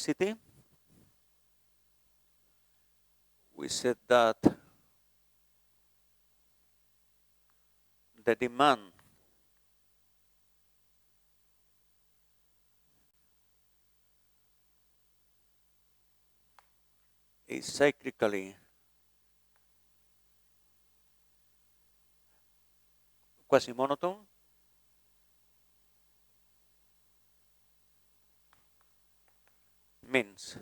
monotonicity. We said that the demand is cyclically quasi-monotone. Means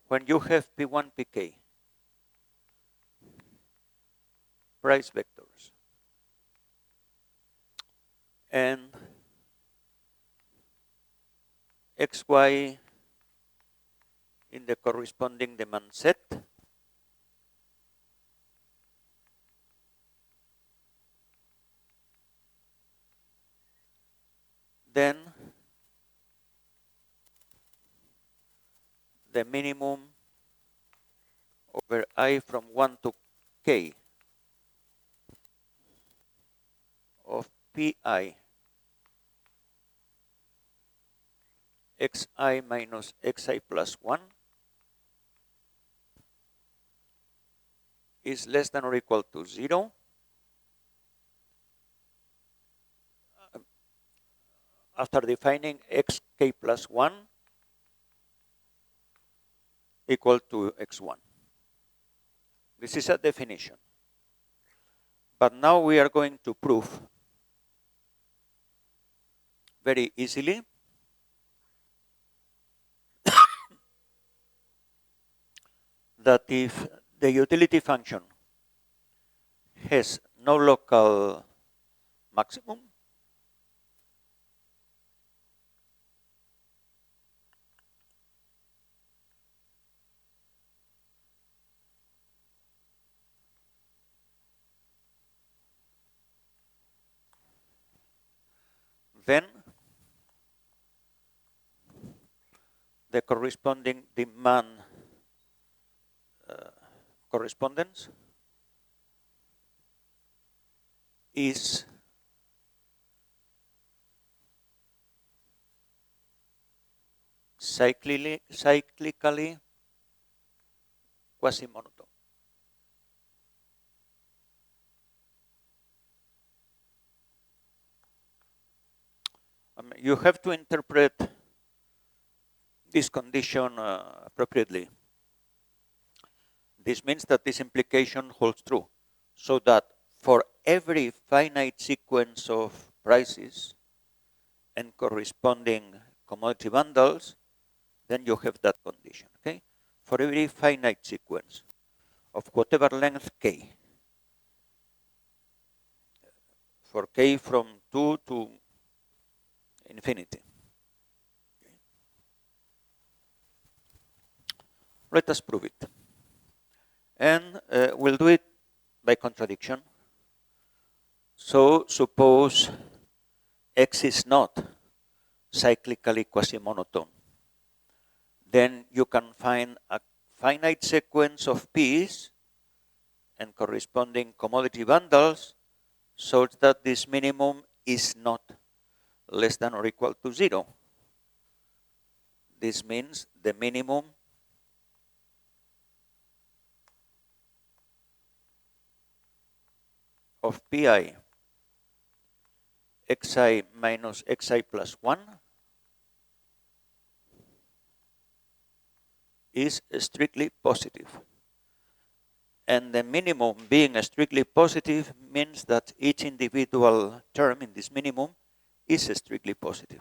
when you have P1, Pk, price vectors, and xy in the corresponding demand set, then the minimum over I from 1 to k of Pi xi minus xi plus 1 is less than or equal to 0 after defining xk plus 1 equal to x1. This is a definition. But now we are going to prove very easily that if the utility function has no local maximum, then the corresponding demand correspondence is cyclically quasi-monotone. You have to interpret this condition appropriately. This means that this implication holds true, so that for every finite sequence of prices and corresponding commodity bundles, then you have that condition, okay? For every finite sequence of whatever length k, for k from 2 to infinity. Okay. Let us prove it. And we'll do it by contradiction. So suppose x is not cyclically quasi-monotone. Then you can find a finite sequence of p's and corresponding commodity bundles such that this minimum is not less than or equal to 0. This means the minimum of Pi xi minus xi plus 1 is strictly positive. And the minimum being strictly positive means that each individual term in this minimum is strictly positive.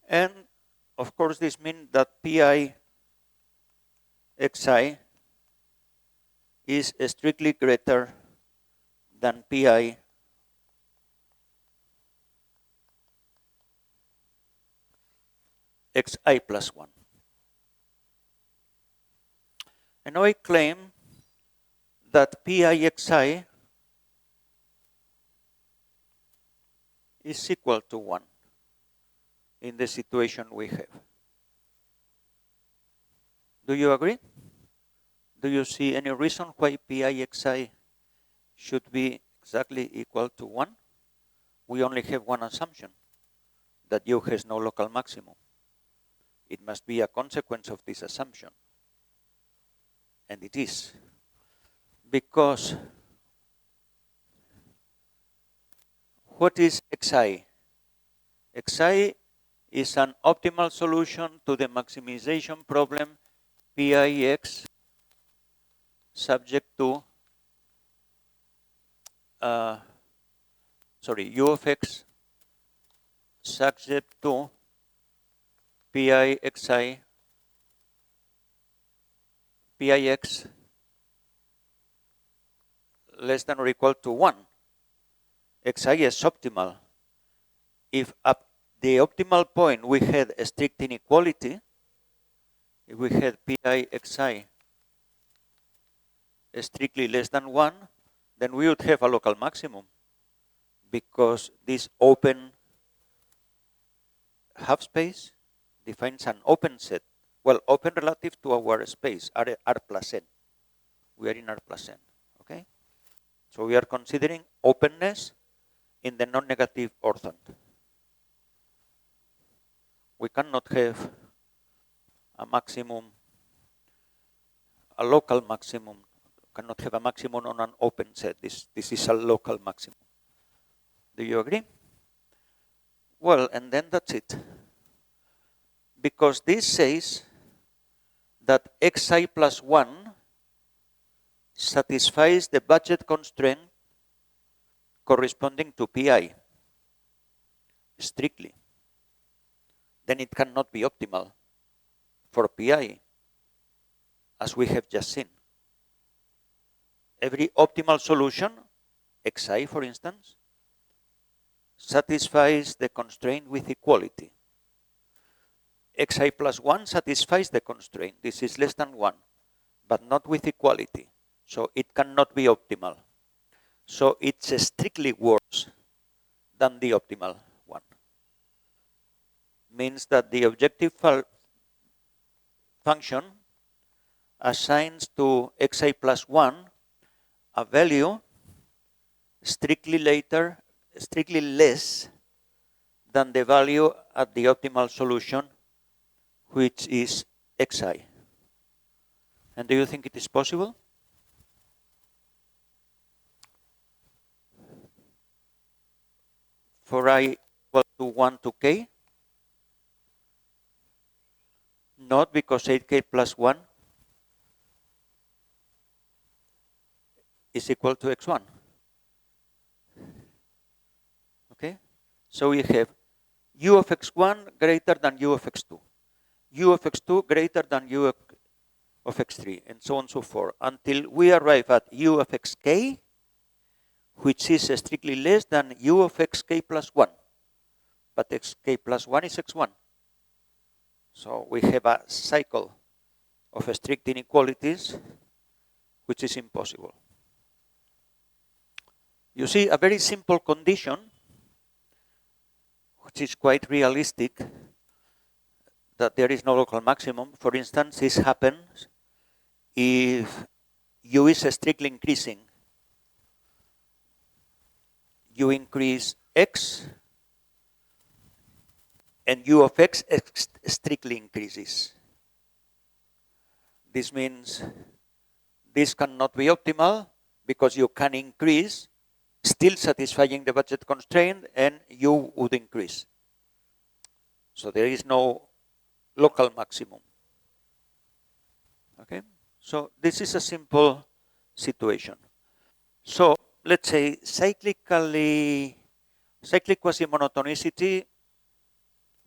And of course, this means that Pi xi is strictly greater than Pi xi plus 1. And now I claim that Pixi is equal to 1 in the situation we have. Do you agree? Do you see any reason why Pixi should be exactly equal to 1? We only have one assumption, that U has no local maximum. It must be a consequence of this assumption. And it is. Because what is Xi? Xi is an optimal solution to the maximization problem Pix subject to U of X subject to Pix less than or equal to 1. Xi is optimal. If at the optimal point we had a strict inequality, if we had Pixi strictly less than 1, then we would have a local maximum, because this open half space defines an open set. Well, open relative to our space, R plus n. We are in R plus n, okay? So we are considering openness in the non-negative orthont. We cannot have a maximum, a local maximum, cannot have a maximum on an open set. This is a local maximum. Do you agree? Well, and then that's it. Because this says that Xi plus 1 satisfies the budget constraint corresponding to Pi strictly. Then it cannot be optimal for Pi, as we have just seen. Every optimal solution, Xi for instance, satisfies the constraint with equality. Xi plus 1 satisfies the constraint. This is less than 1, but not with equality. So it cannot be optimal. So it's strictly worse than the optimal one. Means that the objective function assigns to Xi plus 1 a value strictly less than the value at the optimal solution, which is Xi. And do you think it is possible? For I equal to 1 to k? Not, because 8k plus 1 is equal to x1. Okay? So we have u of x1 greater than u of x2, u of x2 greater than u of x3, and so on and so forth, until we arrive at u of xk, which is strictly less than u of xk plus 1. But xk plus 1 is x1. So we have a cycle of strict inequalities, which is impossible. You see, a very simple condition, which is quite realistic, that there is no local maximum. For instance, this happens if u is strictly increasing. You increase x, and u of x strictly increases. This means this cannot be optimal, because you can increase, still satisfying the budget constraint, and u would increase. So there is no local maximum. Okay? So this is a simple situation. So let's say cyclic quasi-monotonicity,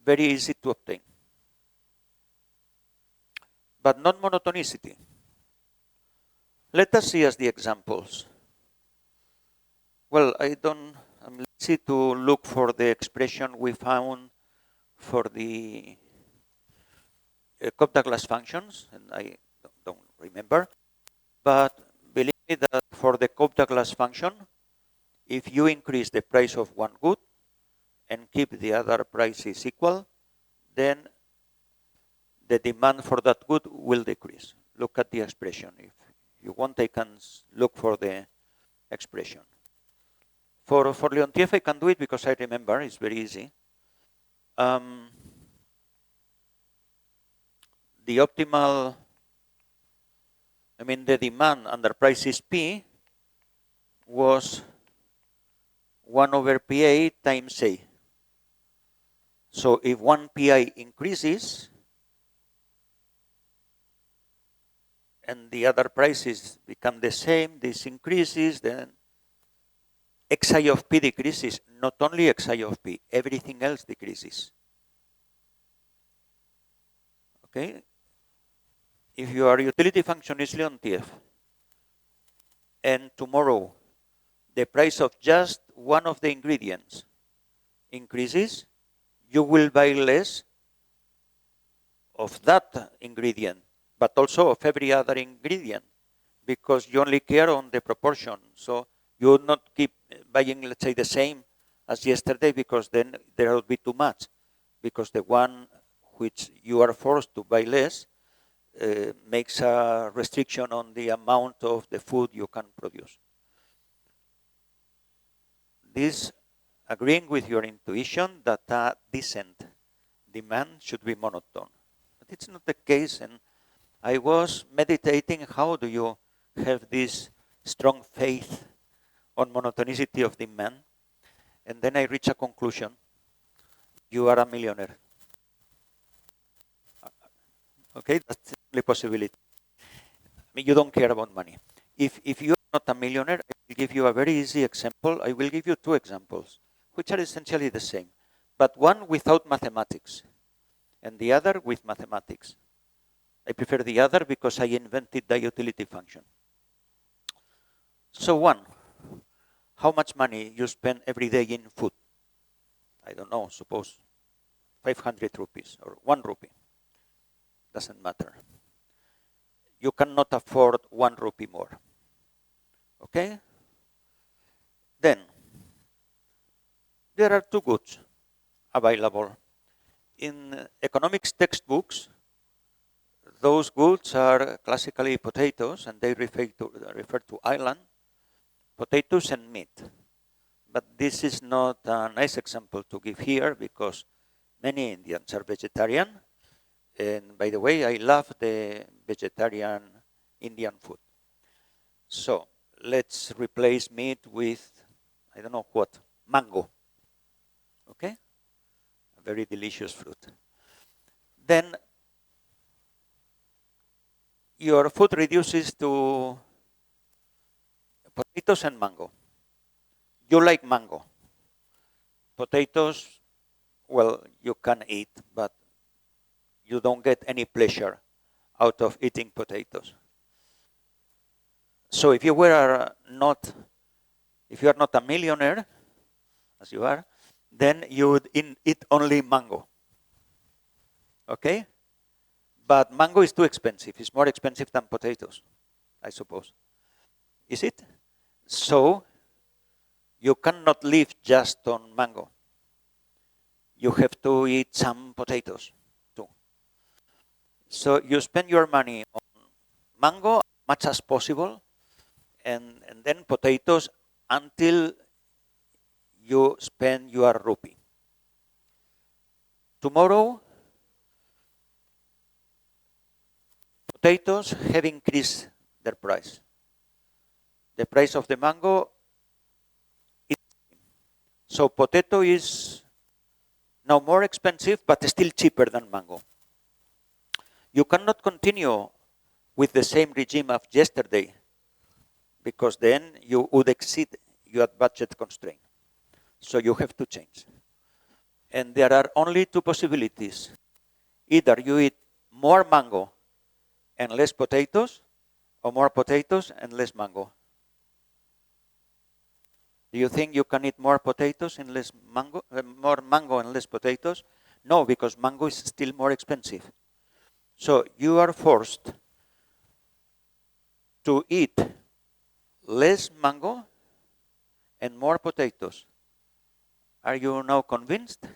very easy to obtain. But non-monotonicity. Let us see as the examples. Well, I'm lazy to look for the expression we found for the Cobb-Douglas functions, and I don't remember. But believe me that for the Cope-Douglas function, if you increase the price of one good and keep the other prices equal, then the demand for that good will decrease. Look at the expression. If you want, I can look for the expression. For Leontief, I can do it because I remember, it's very easy. The optimal, the demand under prices P was 1 over PA times A. So if one PI increases and the other prices become the same, this increases, then Xi of P decreases. Not only Xi of P, everything else decreases. Okay? If your utility function is Leontief, and tomorrow the price of just one of the ingredients increases, you will buy less of that ingredient, but also of every other ingredient, because you only care on the proportion. So you would not keep buying, let's say, the same as yesterday, because then there will be too much, because the one which you are forced to buy less makes a restriction on the amount of the food you can produce. This, agreeing with your intuition that a decent demand should be monotone. But it's not the case, and I was meditating, how do you have this strong faith on monotonicity of demand? And then I reach a conclusion. You are a millionaire. Okay, that's the only possibility. You don't care about money. If you are not a millionaire, I will give you a very easy example. I will give you two examples, which are essentially the same, but one without mathematics, and the other with mathematics. I prefer the other because I invented the utility function. So one, how much money you spend every day in food? I don't know, suppose 500 rupees or 1 rupee. Doesn't matter. You cannot afford 1 rupee more. Okay? Then, there are two goods available. In economics textbooks, those goods are classically potatoes, and they refer to island, potatoes and meat. But this is not a nice example to give here, because many Indians are vegetarian. And by the way, I love the vegetarian Indian food. So let's replace meat with, I don't know what, mango. Okay? A very delicious fruit. Then your food reduces to potatoes and mango. You like mango. Potatoes, well, you can eat, but you don't get any pleasure out of eating potatoes. So if you are not a millionaire, as you are, then you would eat only mango. Okay? But mango is too expensive. It's more expensive than potatoes, I suppose. Is it? So you cannot live just on mango. You have to eat some potatoes too. So you spend your money on mango as much as possible, and then potatoes until you spend your rupee. Tomorrow, potatoes have increased their price. The price of the mango is, so potato is now more expensive, but still cheaper than mango. You cannot continue with the same regime of yesterday, because then you would exceed your budget constraint. So you have to change. And there are only two possibilities. Either you eat more mango and less potatoes, or more potatoes and less mango. Do you think you can eat more potatoes and less mango, more mango and less potatoes? No, because mango is still more expensive. So you are forced to eat less mango and more potatoes. Are you now convinced?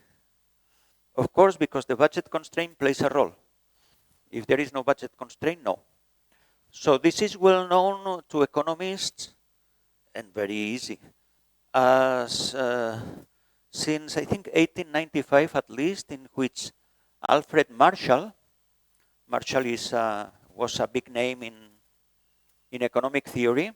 Of course, because the budget constraint plays a role. If there is no budget constraint, no. So this is well known to economists and very easy. As since I think 1895 at least, in which Alfred Marshall is was a big name in economic theory.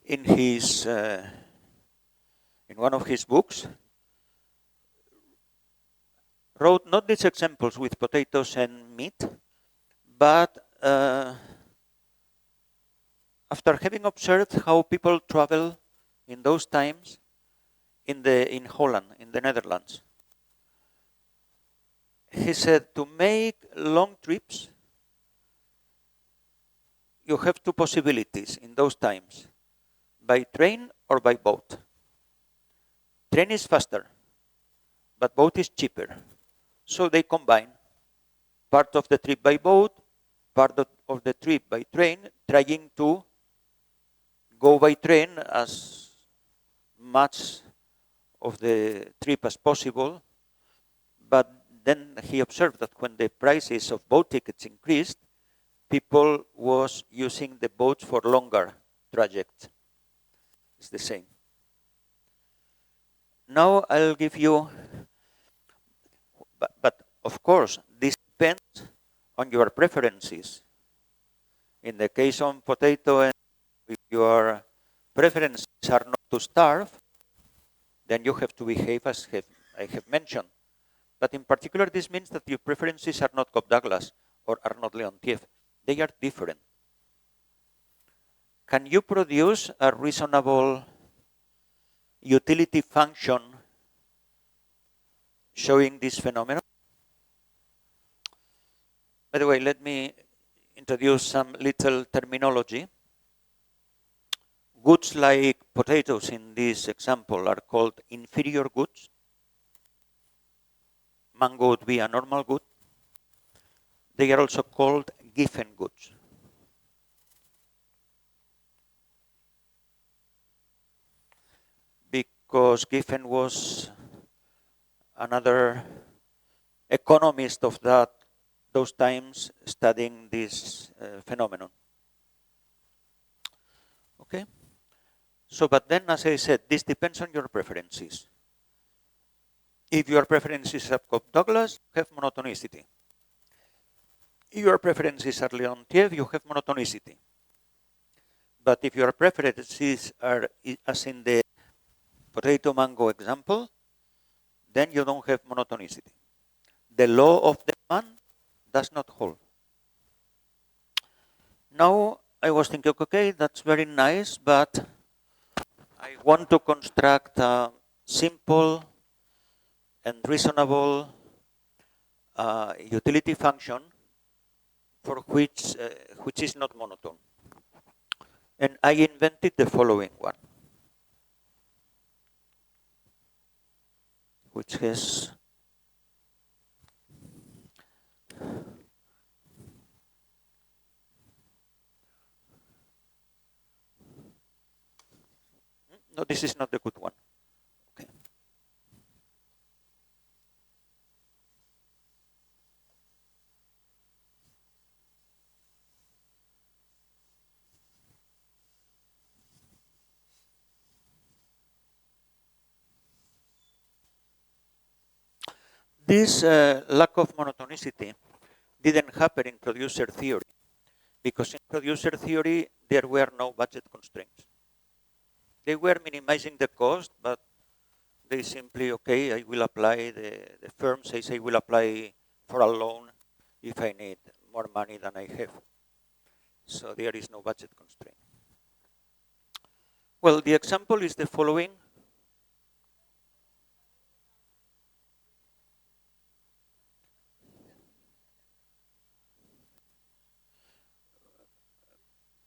In his in one of his books, wrote not these examples with potatoes and meat, but after having observed how people travel in those times in Holland, in the Netherlands, he said to make long trips, you have two possibilities in those times, by train or by boat. Train is faster, but boat is cheaper. So they combine part of the trip by boat, part of the trip by train, trying to go by train as much of the trip as possible. But then he observed that when the prices of boat tickets increased, people was using the boats for longer trajects. It's the same. Now I'll give you, but of course, this depends on your preferences. In the case of potato, and if your preferences are not to starve, then you have to behave as I have mentioned. But in particular, this means that your preferences are not Cobb Douglas or are not Leontiev. They are different. Can you produce a reasonable utility function showing this phenomenon? By the way, let me introduce some little terminology. Goods like potatoes in this example are called inferior goods. Mango would be a normal good. They are also called Giffen goods. Because Giffen was another economist of those times studying this phenomenon. Okay? So, but then, as I said, this depends on your preferences. If your preferences are Cobb Douglas, you have monotonicity. If your preferences are Leontiev, you have monotonicity. But if your preferences are, as in the potato mango example, then you don't have monotonicity. The law of demand does not hold. Now I was thinking, okay, that's very nice, but I want to construct a simple and reasonable utility function for which is not monotone. And I invented the following one, which has no, this is not the good one. Okay. This lack of monotonicity didn't happen in producer theory, because in producer theory there were no budget constraints. They were minimizing the cost, but they simply, okay, I will apply, the firm says I will apply for a loan if I need more money than I have. So there is no budget constraint. Well, the example is the following.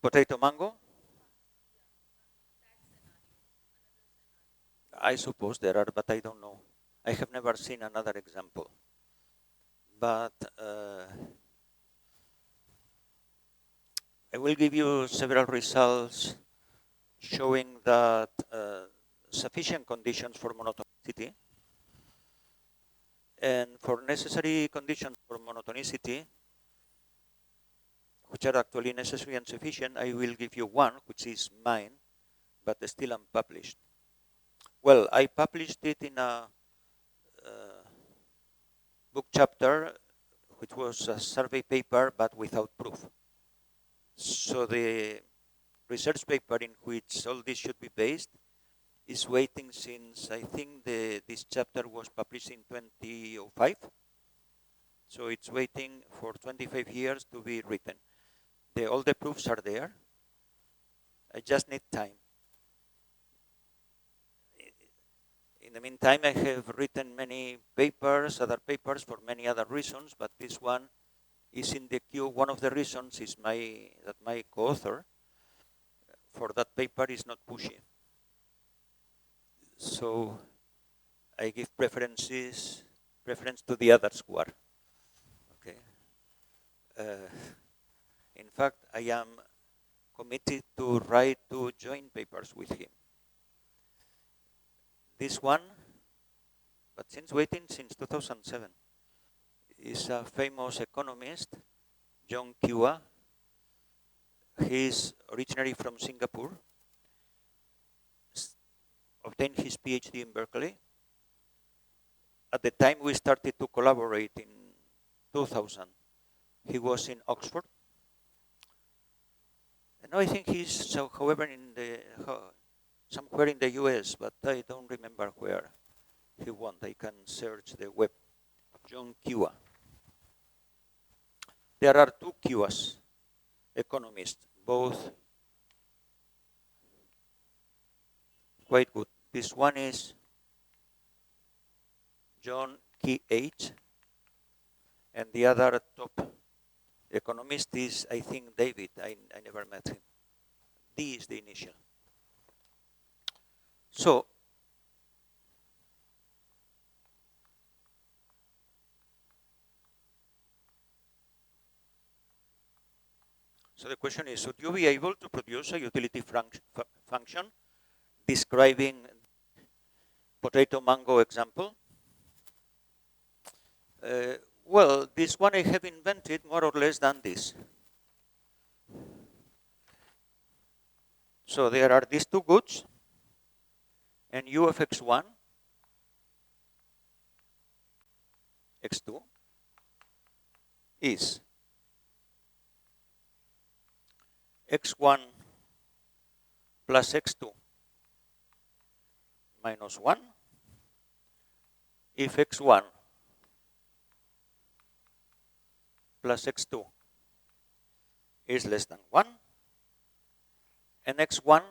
Potato mango. I suppose there are, but I don't know. I have never seen another example. but I will give you several results showing that sufficient conditions for monotonicity, and for necessary conditions for monotonicity, which are actually necessary and sufficient, I will give you one, which is mine, but still unpublished. Well, I published it in a book chapter, which was a survey paper, but without proof. So the research paper in which all this should be based is waiting since, I think this chapter was published in 2005. So it's waiting for 25 years to be written. All the proofs are there. I just need time. In the meantime, I have written many papers, other papers for many other reasons, but this one is in the queue. One of the reasons is that my co-author for that paper is not pushy. So I give preference to the others who are. Okay. In fact, I am committed to write 2 joint papers with him. This one, but waiting since 2007, is a famous economist, John Kua. He's originally from Singapore, obtained his PhD in Berkeley. At the time we started to collaborate in 2000, he was in Oxford. And now I think he's, however, somewhere in the US, but I don't remember where he went. I can search the web. John Kua. There are 2 Kuas, economists, both quite good. This one is John K.H., and the other top economist is, I think, David. I never met him. D is the initial. So the question is, should you be able to produce a utility function describing potato mango example? Well, this one I have invented more or less than this. So there are these 2 goods, and u of x1, x2 is x1 plus x2 minus 1 if x1 plus x2 is less than 1, and x1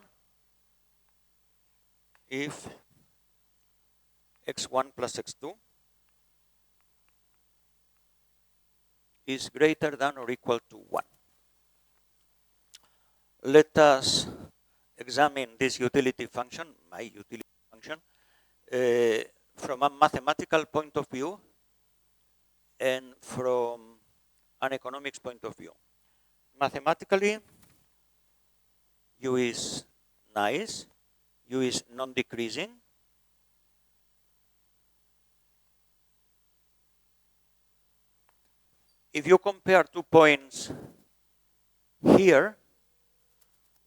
if x1 plus x2 is greater than or equal to 1. Let us examine this utility function, my utility function, from a mathematical point of view and from an economics point of view. Mathematically, u is nice, u is non-decreasing. If you compare 2 points here,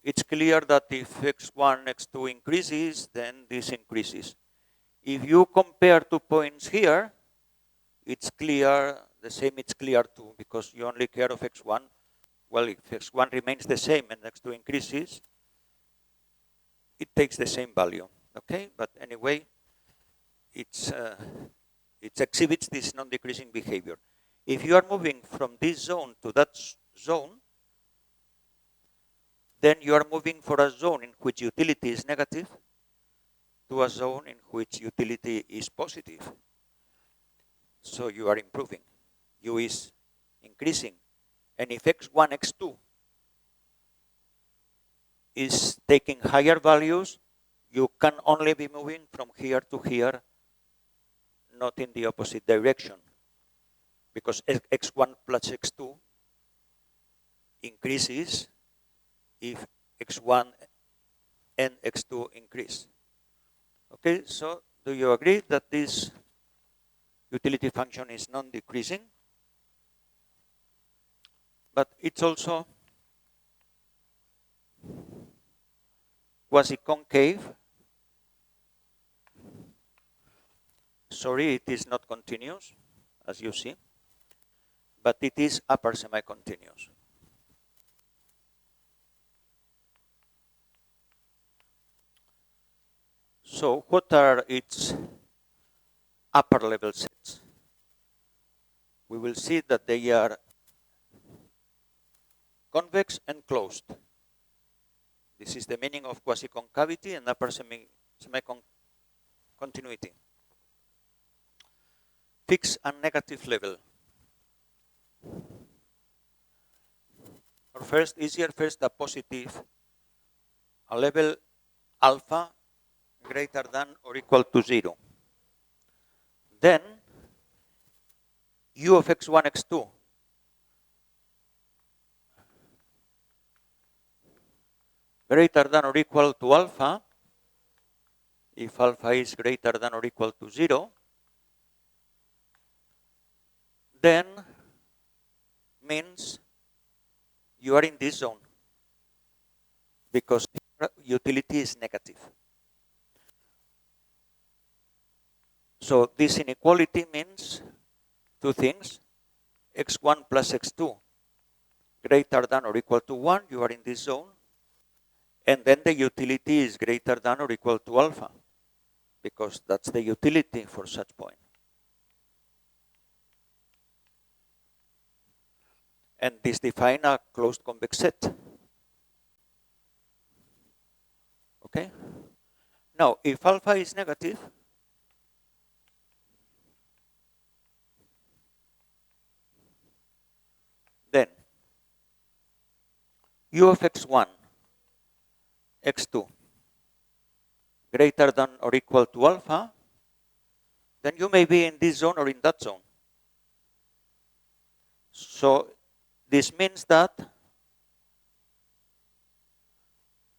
it's clear that if x1, x2 increases, then this increases. If you compare 2 points here, it's clear, the same it's clear too, because you only care of x1. Well, if x1 remains the same and x2 increases, it takes the same value, okay? But anyway, it exhibits this non-decreasing behavior. If you are moving from this zone to that zone, then you are moving for a zone in which utility is negative to a zone in which utility is positive. So you are improving. U is increasing. And if x1, x2 is taking higher values, you can only be moving from here to here, not in the opposite direction. because x1 plus x2 increases if x1 and x2 increase. Okay, so do you agree that this utility function is non-decreasing? But it's also quasi-concave. Sorry, it is not continuous, as you see, but it is upper semi-continuous. So what are its upper level sets? We will see that they are convex and closed. This is the meaning of quasi-concavity and upper semi-continuity. Fixed and negative level. Or first, easier first a positive, a level alpha greater than or equal to 0. Then u of x1, x2 greater than or equal to alpha, if alpha is greater than or equal to 0, then means you are in this zone because utility is negative. So this inequality means two things. x1 plus x2 greater than or equal to 1, you are in this zone. And then the utility is greater than or equal to alpha, because that's the utility for such point. And this defines a closed convex set. Okay? Now, if alpha is negative, then u of x1, x2 greater than or equal to alpha, then you may be in this zone or in that zone. So this means that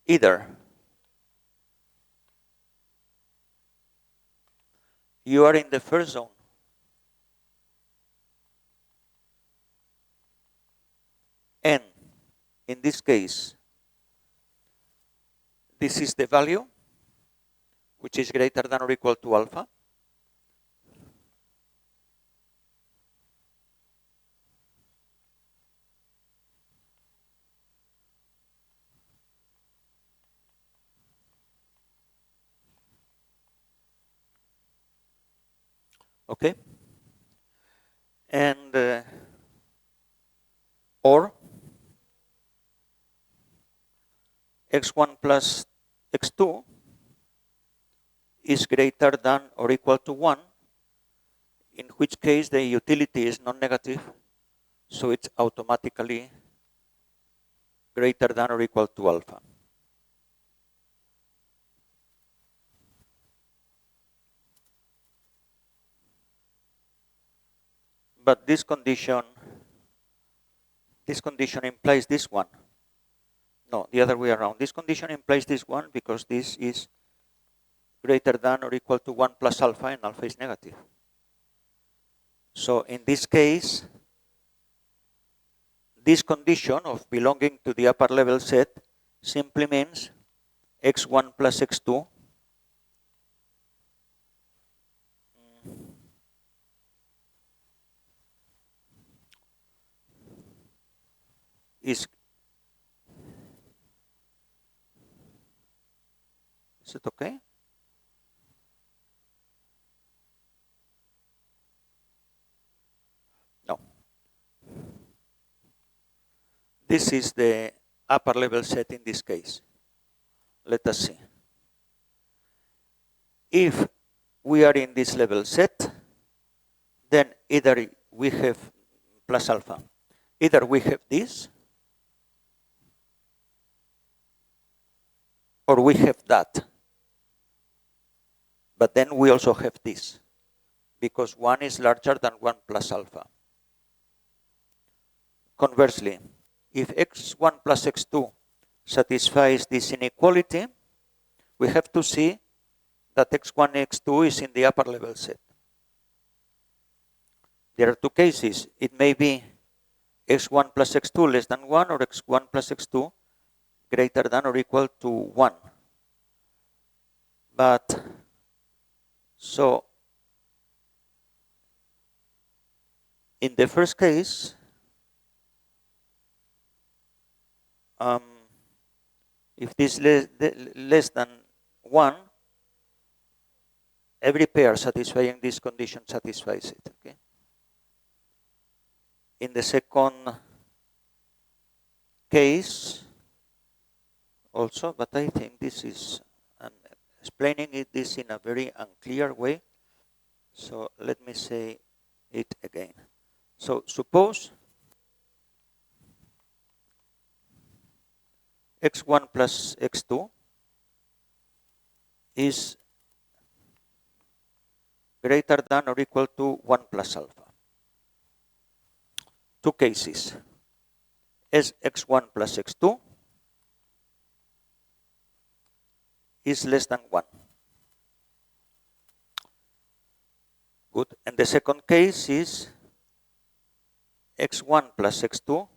either you are in the first zone and in this case this is the value which is greater than or equal to alpha. Okay? And or x1 plus x2 is greater than or equal to 1, in which case the utility is non-negative, so it's automatically greater than or equal to alpha. But this condition implies this one. No, the other way around. This condition implies this one because this is greater than or equal to 1 plus alpha, and alpha is negative. So in this case, this condition of belonging to the upper level set simply means x1 plus x2 is it okay? No. This is the upper level set in this case. Let us see. If we are in this level set, then either we have plus alpha. Either we have this, or we have that. But then we also have this, because 1 is larger than 1 plus alpha. Conversely, if x1 plus x2 satisfies this inequality, we have to see that x1 and x2 is in the upper level set. There are two cases. It may be x1 plus x2 less than 1 or x1 plus x2 greater than or equal to 1. But, so, in the first case, if this is less than 1, every pair satisfying this condition satisfies it. Okay. In the second case, also, but I think this is, I'm explaining this in a very unclear way. So let me say it again. So suppose x1 plus x2 is greater than or equal to 1 plus alpha. Two cases. As x1 plus x2 is less than 1. Good. And the second case is x1 plus x2.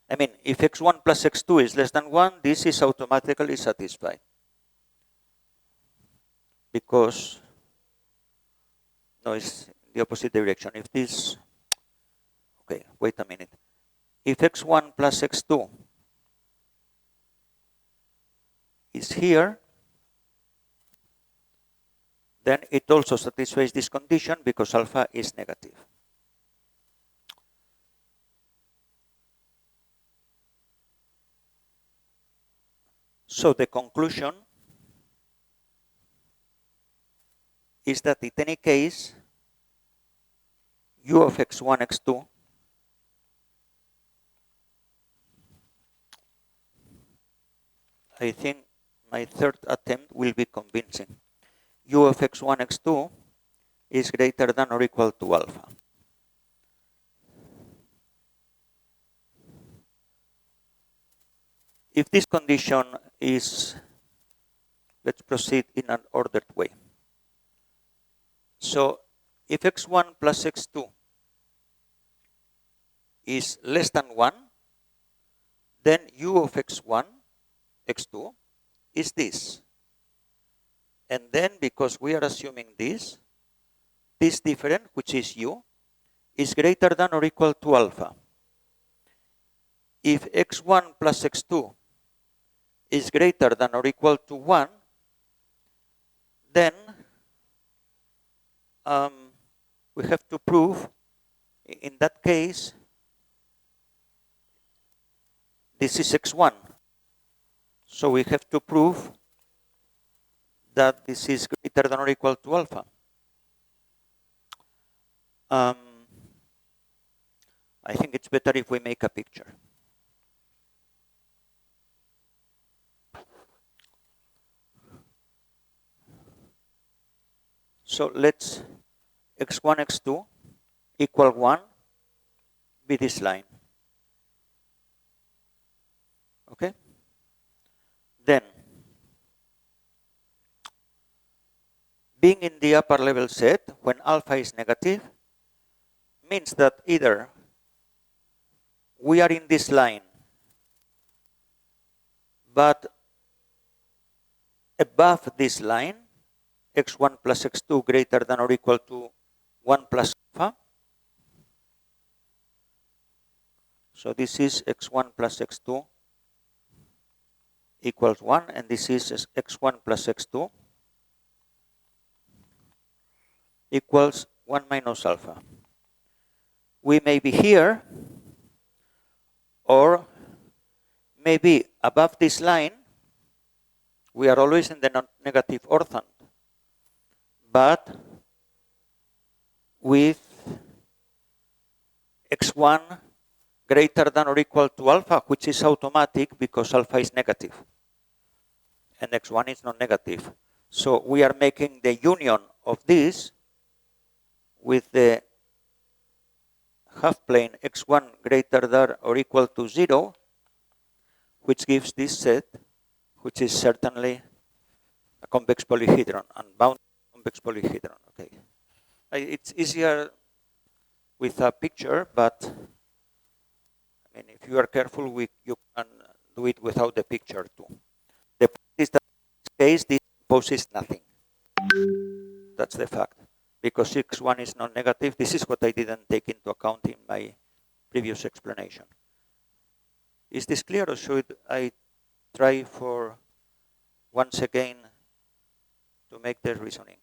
I mean, if x1 plus x2 is less than 1, this is automatically satisfied. Because, no, it's the opposite direction. If this, okay, wait a minute. If x1 plus x2 is here, then it also satisfies this condition because alpha is negative. So the conclusion is that in any case, u of x1, x2 I think my third attempt will be convincing. U of x1, x2 is greater than or equal to alpha. If this condition is, let's proceed in an ordered way. So if x1 plus x2 is less than 1, then u of x1, x2 is this. And then because we are assuming this difference, which is u, is greater than or equal to alpha. If x1 plus x2 is greater than or equal to 1, then we have to prove, in that case, this is x1. So we have to prove that this is greater than or equal to alpha. I think it's better if we make a picture. So let's x1, x2 equal 1 be this line. Okay? Then, being in the upper level set when alpha is negative means that either we are in this line, but above this line, x1 plus x2 greater than or equal to 1 plus alpha. So this is x1 plus x2 equals 1, and this is x1 plus x2 equals 1 minus alpha. We may be here, or maybe above this line. We are always in the non-negative orthant, but with x1 greater than or equal to alpha, which is automatic because alpha is negative and x1 is non-negative. So we are making the union of this with the half plane x1 greater than or equal to 0, which gives this set, which is certainly a convex polyhedron, unbounded convex polyhedron. Okay, it's easier with a picture, but I mean, if you are careful, you can do it without the picture too. The point is that in this case, this imposes nothing. That's the fact. Because x1 is non-negative, this is what I didn't take into account in my previous explanation. Is this clear, or should I try for once again to make the reasoning?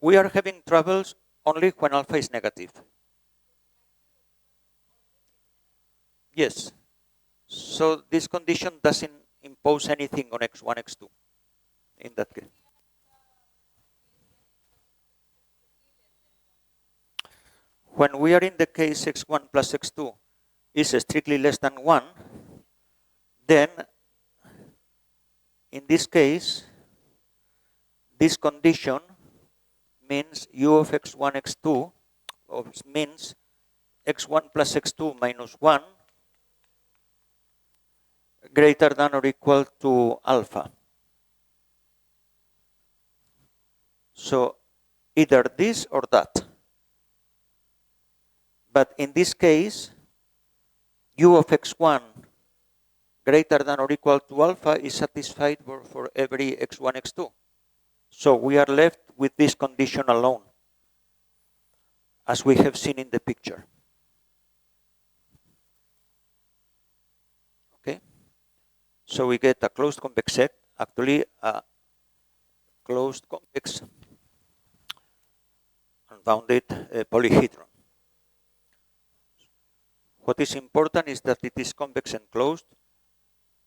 We are having troubles only when alpha is negative. Yes. So this condition doesn't impose anything on x1, x2 in that case. When we are in the case x1 plus x2 is strictly less than 1, then in this case, this condition means u of x1, x2 means x1 plus x2 minus 1 greater than or equal to alpha. So either this or that. But in this case, u of x1 greater than or equal to alpha is satisfied for every x1, x2. So we are left with this condition alone, as we have seen in the picture. Okay? So we get a closed convex set, actually a closed convex unbounded polyhedron. What is important is that it is convex and closed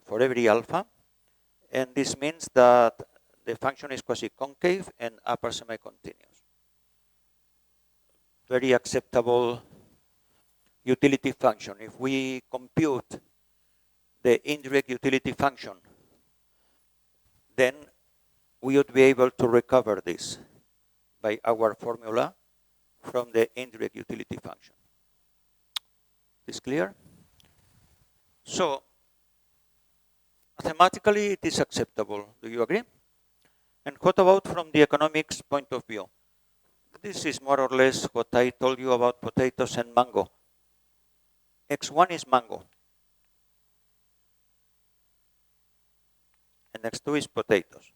for every alpha, and this means that the function is quasi-concave and upper semi-continuous. Very acceptable utility function. If we compute the indirect utility function, then we would be able to recover this by our formula from the indirect utility function. Is clear? So, mathematically it is acceptable. Do you agree? And what about from the economics point of view? This is more or less what I told you about potatoes and mango. X1 is mango. And X2 is potatoes.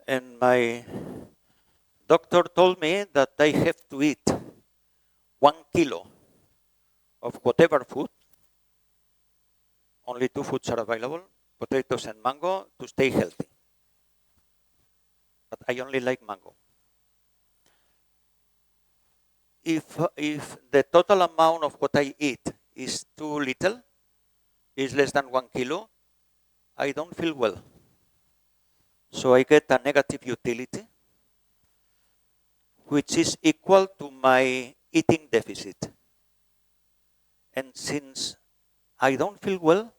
And my doctor told me that I have to eat 1 kilo of whatever food. Only 2 foods are available, potatoes and mango, to stay healthy. But I only like mango. If the total amount of what I eat is too little, is less than 1 kilo, I don't feel well. So I get a negative utility, which is equal to my eating deficit. And since I don't feel well,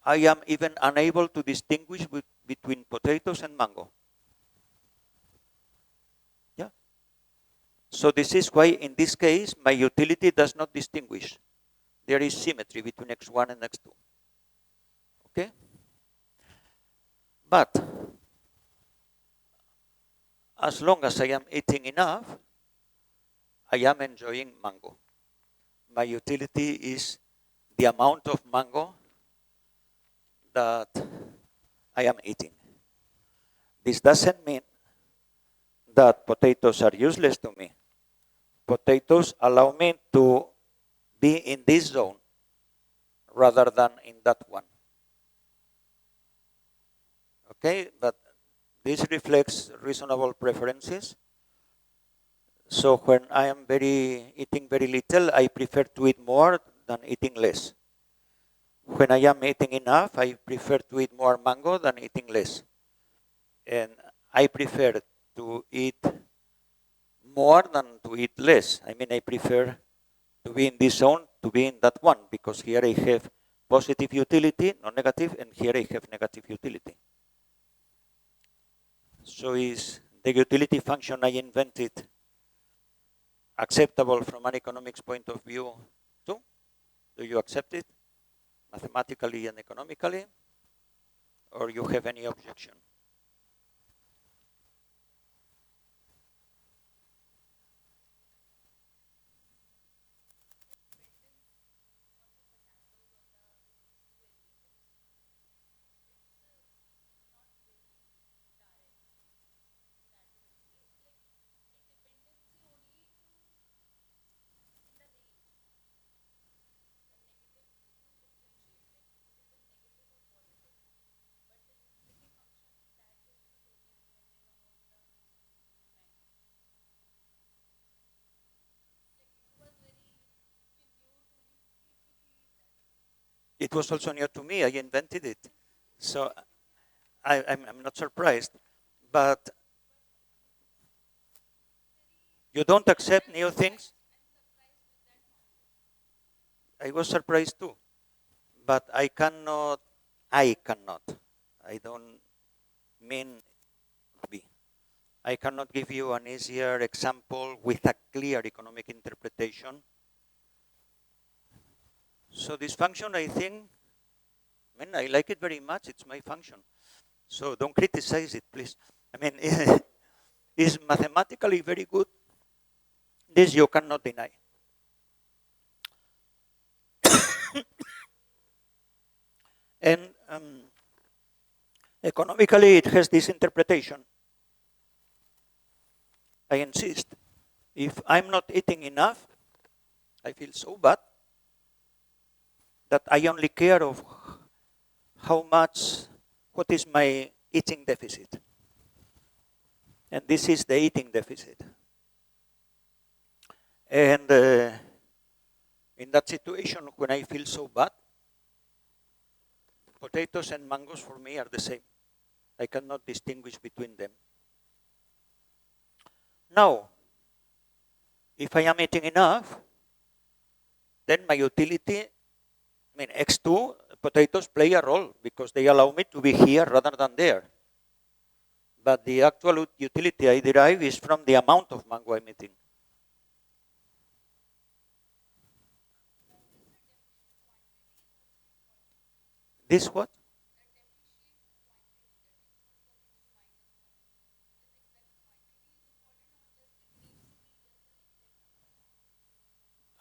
I am even unable to distinguish between potatoes and mango. Yeah. So this is why in this case, my utility does not distinguish. There is symmetry between x1 and x2. Okay? But as long as I am eating enough, I am enjoying mango. My utility is the amount of mango that I am eating. This doesn't mean that potatoes are useless to me. Potatoes allow me to be in this zone rather than in that one. Okay, but this reflects reasonable preferences. So when I am eating very little, I prefer to eat more than eating less. When I am eating enough, I prefer to eat more mango than eating less. And I prefer to eat more than to eat less. I mean, I prefer to be in this zone to be in that one, because here I have positive utility, not negative, and here I have negative utility. So is the utility function I invented acceptable from an economics point of view too? Do you accept it mathematically and economically? Or you have any objection? It was also new to me. I invented it. So I'm not surprised. But you don't accept new things? I was surprised too. But I cannot, I don't mean be. I cannot give you an easier example with a clear economic interpretation. So this function, I think, I like it very much. It's my function. So don't criticize it, please. I mean, it's mathematically very good. This you cannot deny. And economically, it has this interpretation. I insist. If I'm not eating enough, I feel so bad that I only care of how much, what is my eating deficit. And this is the eating deficit. And in that situation, when I feel so bad, potatoes and mangoes for me are the same. I cannot distinguish between them. Now, if I am eating enough, then my utility, X2, potatoes play a role because they allow me to be here rather than there. But the actual utility I derive is from the amount of mango I'm eating. This what?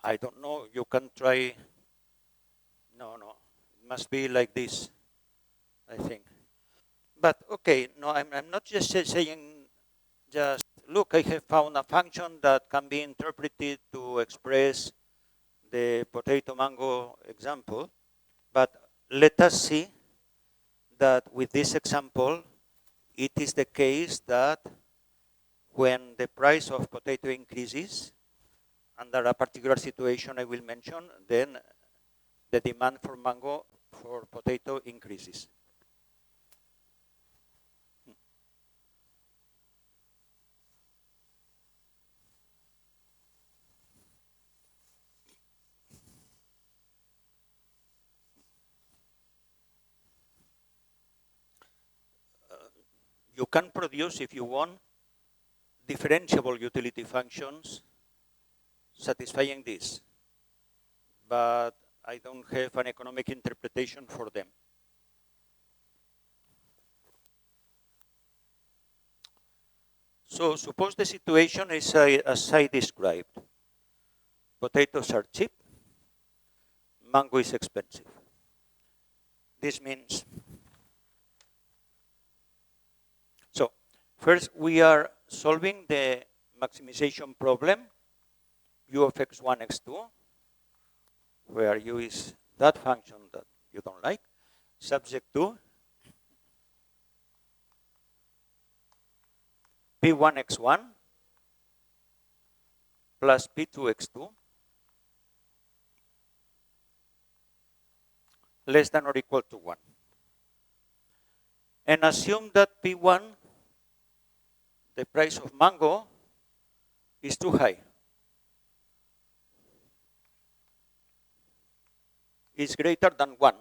I don't know. You can try. No. It must be like this, I think. But okay, no, I'm not just saying, just look, I have found a function that can be interpreted to express the potato mango example. But let us see that with this example, it is the case that when the price of potato increases, under a particular situation I will mention, then the demand for mango, for potato increases. You can produce, if you want, differentiable utility functions satisfying this, but I don't have an economic interpretation for them. So suppose the situation is as I described. Potatoes are cheap, mango is expensive. This means, so first we are solving the maximization problem, u of x1, x2, where u is that function that you don't like, subject to p1 x1 plus p2 x2 less than or equal to 1. And assume that p1, the price of mango, is too high. is greater than 1.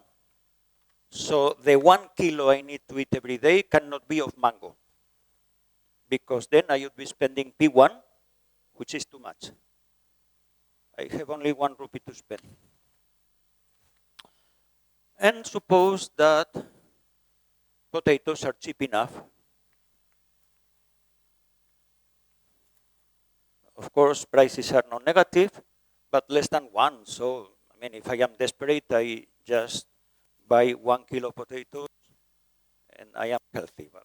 So the 1 kilo I need to eat every day cannot be of mango, because then I would be spending P1, which is too much. I have only 1 rupee to spend. And suppose that potatoes are cheap enough. Of course, prices are not negative, but less than 1. So, I mean, if I am desperate, I just buy 1 kilo potatoes and I am healthy. But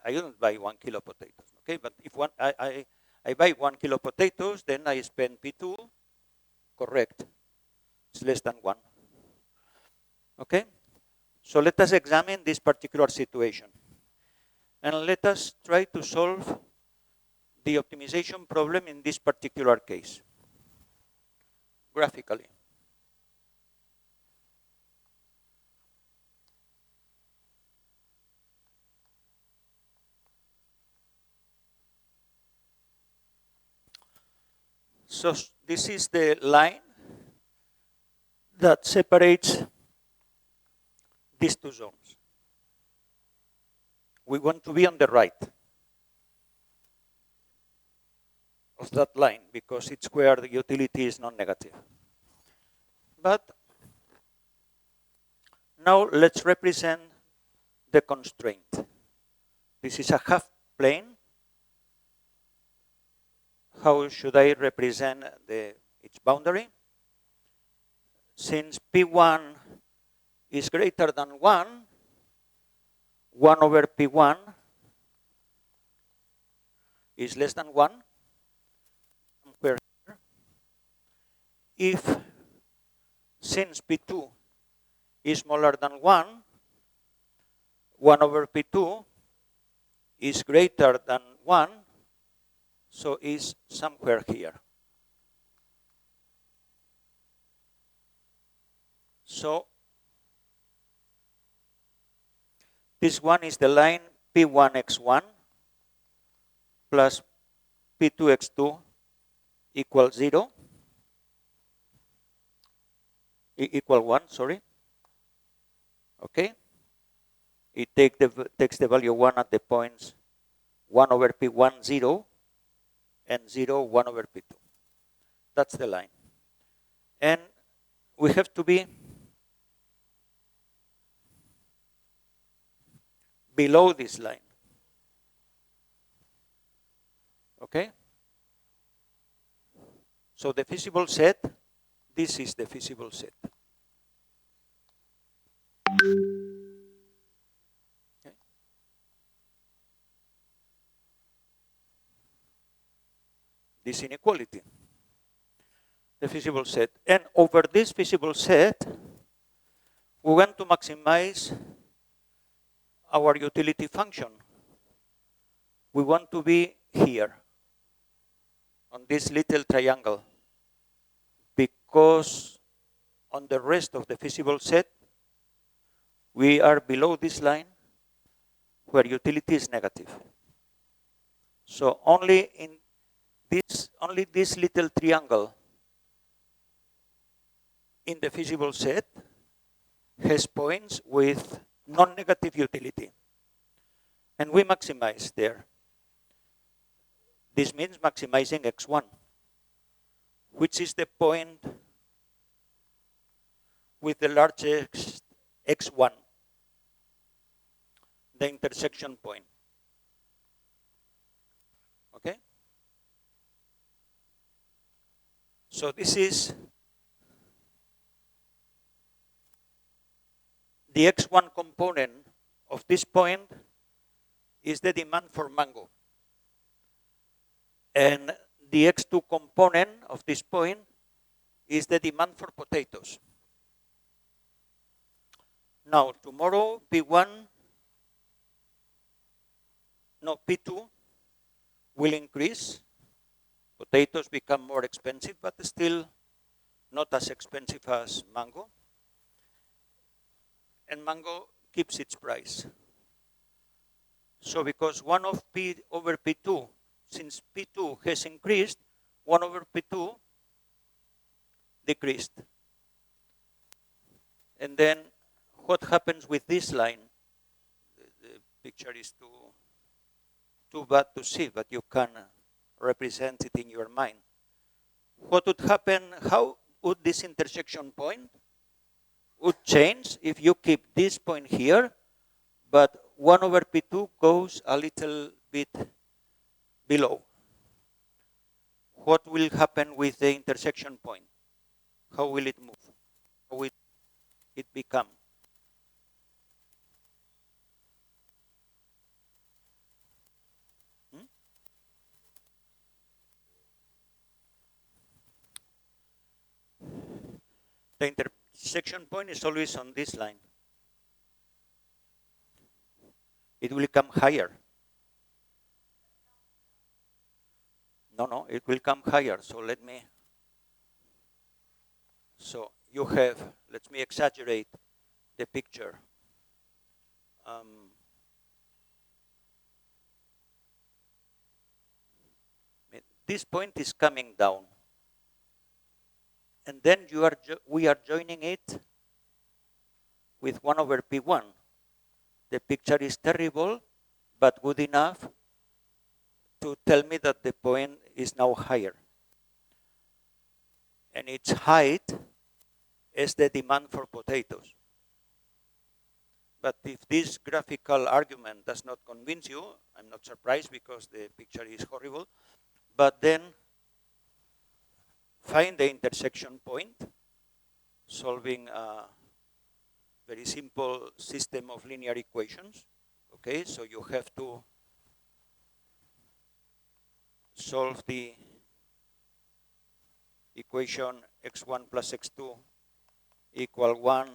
I don't buy 1 kilo potatoes, okay? But if I buy 1 kilo potatoes, then I spend P2, correct. It's less than 1. Okay? So let us examine this particular situation. And let us try to solve the optimization problem in this particular case, graphically. So this is the line that separates these two zones. We want to be on the right of that line because it's where the utility is non-negative. But now let's represent the constraint. This is a half plane. How should I represent its boundary? Since P1 is greater than 1, 1 over P1 is less than 1. Somewhere here. If, since P2 is smaller than 1, 1 over P2 is greater than 1, so is somewhere here. So this one is the line P1x1 plus P2x2 equals 0, equal 1, sorry. Okay? It takes the value 1 at the points 1 over P1, 0, and 0, 1 over P2. That's the line. And we have to be below this line. Okay? So the feasible set, this is the feasible set. Okay. This inequality, the feasible set. And over this feasible set, we want to maximize our utility function. We want to be here, on this little triangle, because on the rest of the feasible set, we are below this line where utility is negative. So only this little triangle in the feasible set has points with non-negative utility. And we maximize there. This means maximizing x1, which is the point with the largest x1, the intersection point. Okay? So this is the x1 component of this point is the demand for mango. And the x2 component of this point is the demand for potatoes. Now, tomorrow, P2 will increase. Potatoes become more expensive, but still not as expensive as mango. And mango keeps its price. So because 1 of P over P2, since P2 has increased, 1 over P2 decreased. And then what happens with this line? The picture is too bad to see, but you can represent it in your mind. What would happen, how would this intersection point would change if you keep this point here, but 1 over P2 goes a little bit below? What will happen with the intersection point? How will it move? How will it become? The intersection point is always on this line. It will come higher. No, it will come higher. So you have, let me exaggerate the picture. This point is coming down. And then we are joining it with 1 over P1. The picture is terrible, but good enough to tell me that the point is now higher. And its height is the demand for potatoes. But if this graphical argument does not convince you, I'm not surprised because the picture is horrible, but then find the intersection point, solving a very simple system of linear equations. Okay, so you have to solve the equation x1 plus x2 equal 1,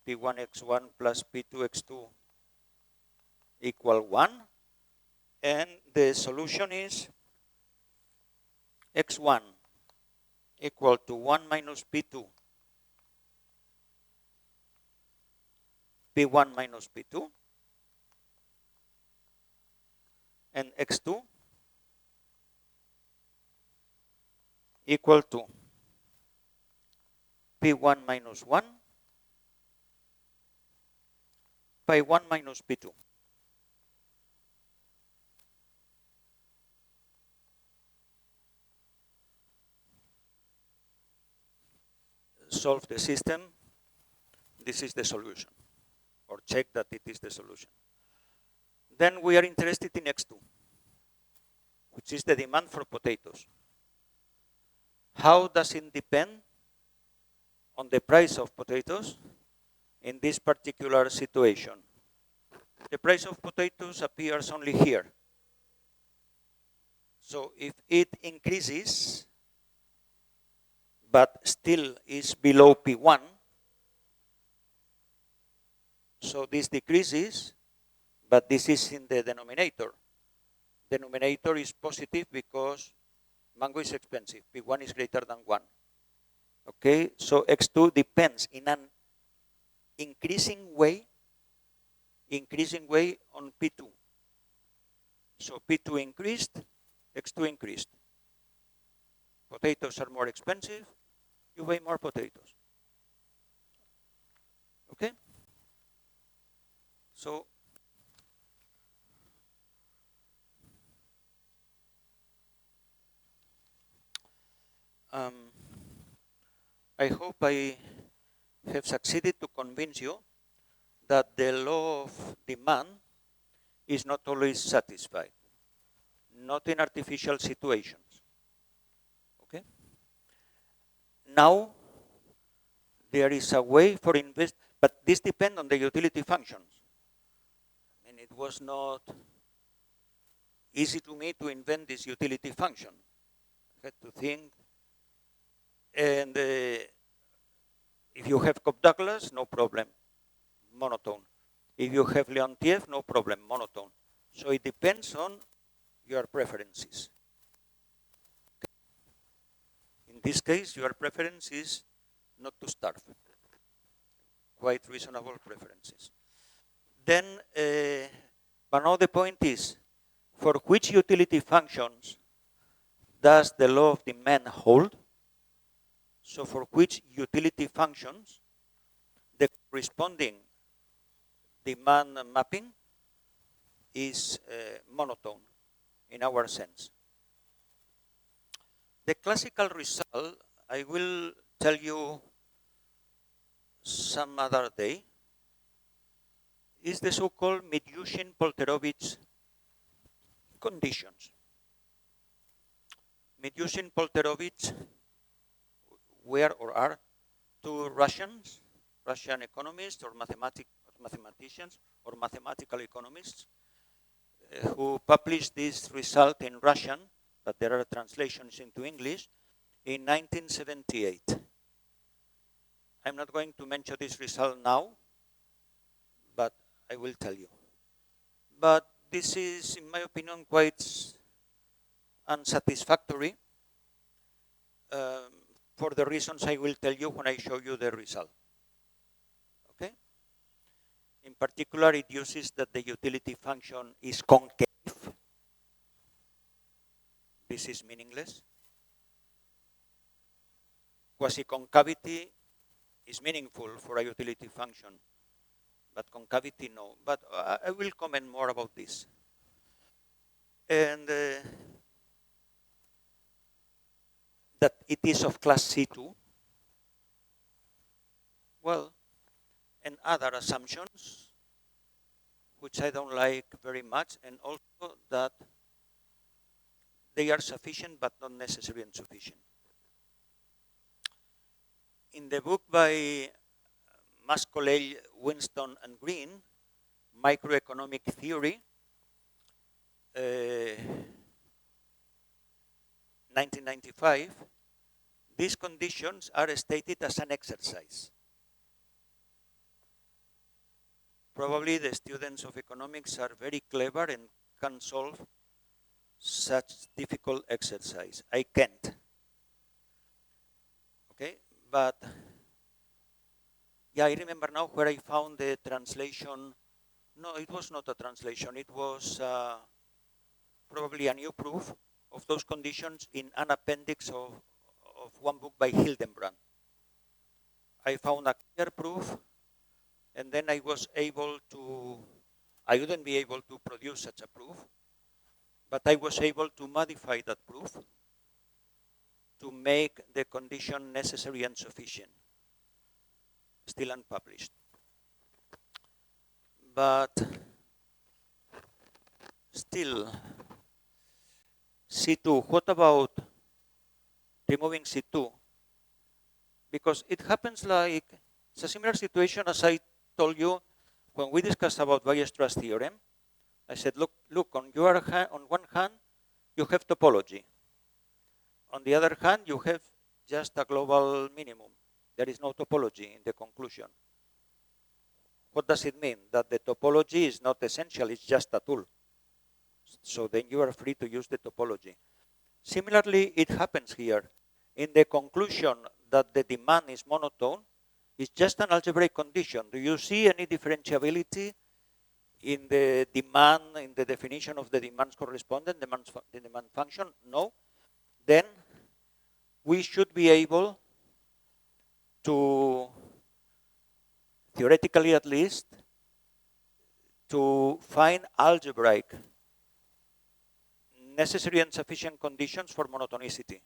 p1 x1 plus p2 x2 equal 1. And the solution is x1 equal to 1 minus p2, p1 minus p2, and x2 equal to p1 minus 1 by 1 minus p2. Solve the system. This is the solution, or check that it is the solution. Then we are interested in x2, which is the demand for potatoes. How does it depend on the price of potatoes in this particular situation? The price of potatoes appears only here. So if it increases, but still is below P1, so this decreases, but this is in the denominator. Denominator is positive because mango is expensive. P1 is greater than 1. Okay, so x2 depends in an increasing way on P2. So P2 increased, x2 increased. Potatoes are more expensive, you buy more potatoes. Okay? So I hope I have succeeded to convince you that the law of demand is not always satisfied, not in artificial situations. Okay? Now, there is a way for but this depends on the utility functions. I mean, it was not easy to me to invent this utility function. I had to think. And if you have Cobb-Douglas, no problem, monotone. If you have Leontiev, no problem, monotone. So it depends on your preferences. Okay. In this case, your preference is not to starve. Quite reasonable preferences. Then, but now the point is, for which utility functions does the law of demand hold? So for which utility functions the corresponding demand mapping is monotone in our sense. The classical result, I will tell you some other day, is the so-called Midyushin-Polterovich conditions. Midyushin-Polterovich were or are two Russian economists or mathematicians or mathematical economists who published this result in Russian, but there are translations into English, in 1978. I'm not going to mention this result now, but I will tell you. But this is, in my opinion, quite unsatisfactory for the reasons I will tell you when I show you the result. Okay? In particular, it uses that the utility function is concave. This is meaningless. Quasi-concavity is meaningful for a utility function, but concavity, no. But I will comment more about this. And that it is of class C2. Well, and other assumptions, which I don't like very much, and also that they are sufficient but not necessary and sufficient. In the book by Mascolell, Winston, and Green, Microeconomic Theory, 1995, these conditions are stated as an exercise. Probably the students of economics are very clever and can solve such difficult exercise. I can't. Okay, but yeah, I remember now where I found the translation. No, it was not a translation. It was probably a new proof of those conditions in an appendix of one book by Hildenbrand. I found a clear proof, and then I was able to, I wouldn't be able to produce such a proof, but I was able to modify that proof to make the condition necessary and sufficient. Still unpublished. But still, C2, what about removing C2? Because it happens like, it's a similar situation as I told you when we discussed about Weierstrass theorem. I said, look, on one hand, you have topology. On the other hand, you have just a global minimum. There is no topology in the conclusion. What does it mean? That the topology is not essential, it's just a tool. So then you are free to use the topology. Similarly, it happens here. In the conclusion that the demand is monotone, it's just an algebraic condition. Do you see any differentiability in the demand, in the definition of the demands correspondent, the demand function? No. Then we should be able to, theoretically at least, to find algebraic necessary and sufficient conditions for monotonicity,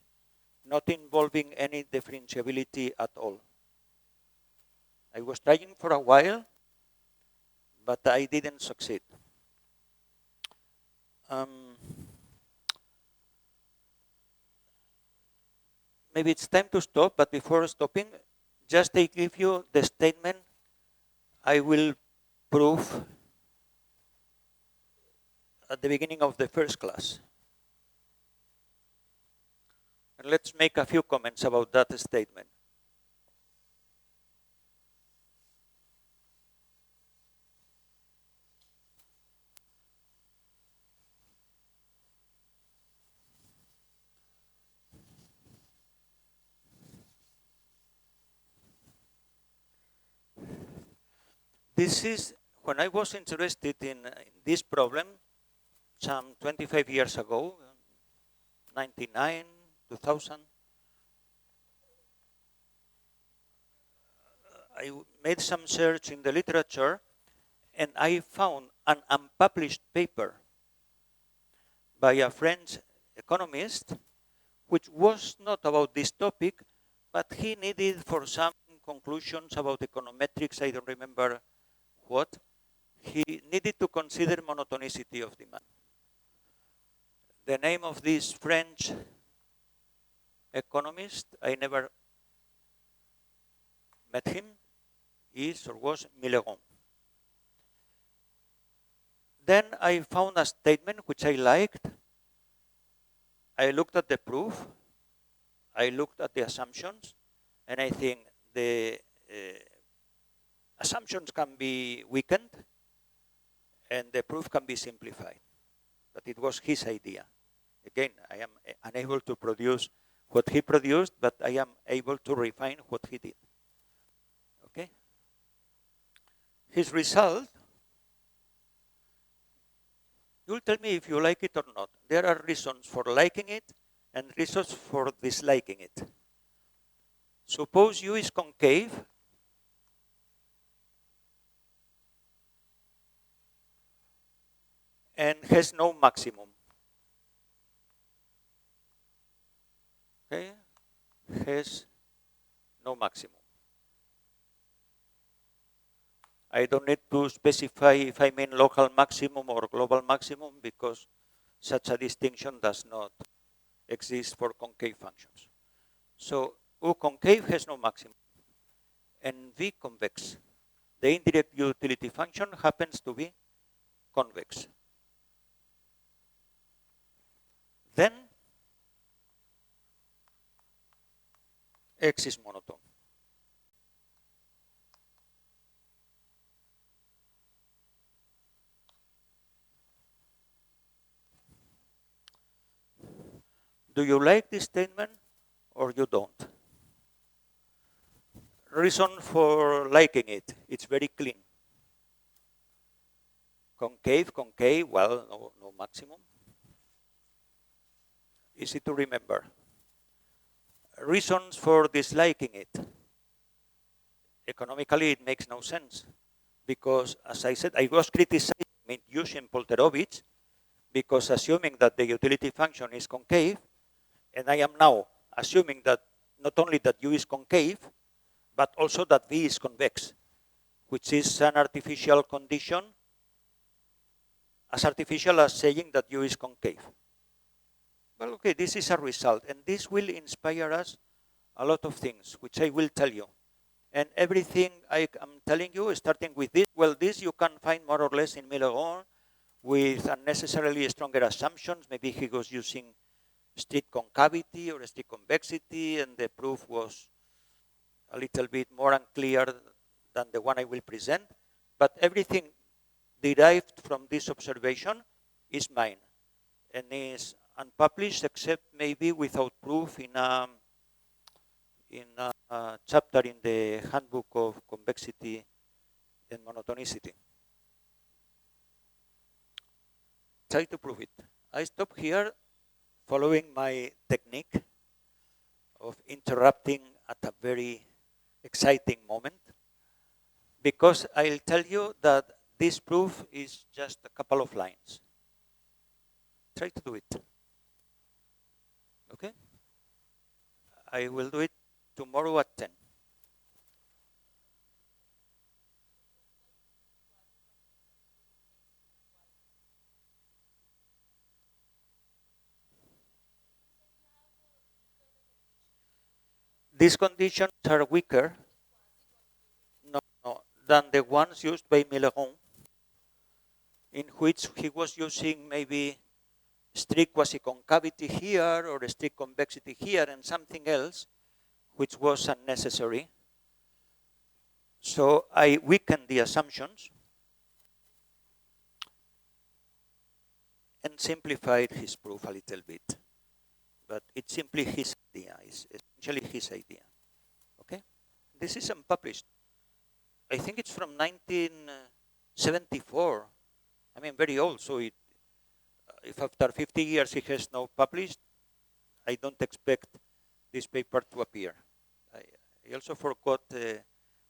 not involving any differentiability at all. I was trying for a while, but I didn't succeed. Maybe it's time to stop, but before stopping, just I give you the statement I will prove at the beginning of the first class. And let's make a few comments about that statement. This is, when I was interested in this problem, some 25 years ago, 99, 2000, I made some search in the literature, and I found an unpublished paper by a French economist, which was not about this topic, but he needed for some conclusions about econometrics, I don't remember what, he needed to consider monotonicity of demand. The name of this French economist, I never met him, is or was Millerand. Then I found a statement which I liked. I looked at the proof, I looked at the assumptions, and I think the assumptions can be weakened and the proof can be simplified. But it was his idea. Again, I am unable to produce what he produced, but I am able to refine what he did. Okay? His result, you'll tell me if you like it or not. There are reasons for liking it and reasons for disliking it. Suppose U is concave, and has no maximum. Okay? Has no maximum. I don't need to specify if I mean local maximum or global maximum because such a distinction does not exist for concave functions. So U concave has no maximum and V convex. The indirect utility function happens to be convex. Then X is monotone. Do you like this statement or you don't? Reason for liking it, it's very clean. Concave, concave, well, no maximum. Easy to remember. Reasons for disliking it. Economically, it makes no sense because, as I said, I was criticizing using Polterovich because assuming that the utility function is concave, and I am now assuming that not only that U is concave, but also that V is convex, which is an artificial condition, as artificial as saying that U is concave. Well, okay, this is a result, and this will inspire us a lot of things, which I will tell you. And everything I am telling you, starting with this, well, this you can find more or less in Millerand with unnecessarily stronger assumptions. Maybe he was using strict concavity or strict convexity, and the proof was a little bit more unclear than the one I will present. But everything derived from this observation is mine and is unpublished, except maybe without proof in a chapter in the Handbook of Convexity and Monotonicity. Try to prove it. I stop here following my technique of interrupting at a very exciting moment, because I'll tell you that this proof is just a couple of lines. Try to do it. Okay? I will do it tomorrow at 10. These conditions are weaker than the ones used by Millerand, in which he was using maybe strict quasi-concavity here or strict convexity here and something else, which was unnecessary. So I weakened the assumptions and simplified his proof a little bit. But it's simply his idea, it's essentially his idea. Okay? This is unpublished. I think it's from 1974. I mean, very old, so if after 50 years he has now published, I don't expect this paper to appear. I also forgot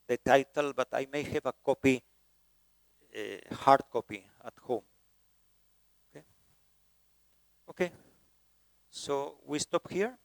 the title, but I may have a copy, hard copy at home. Okay. Okay. So we stop here.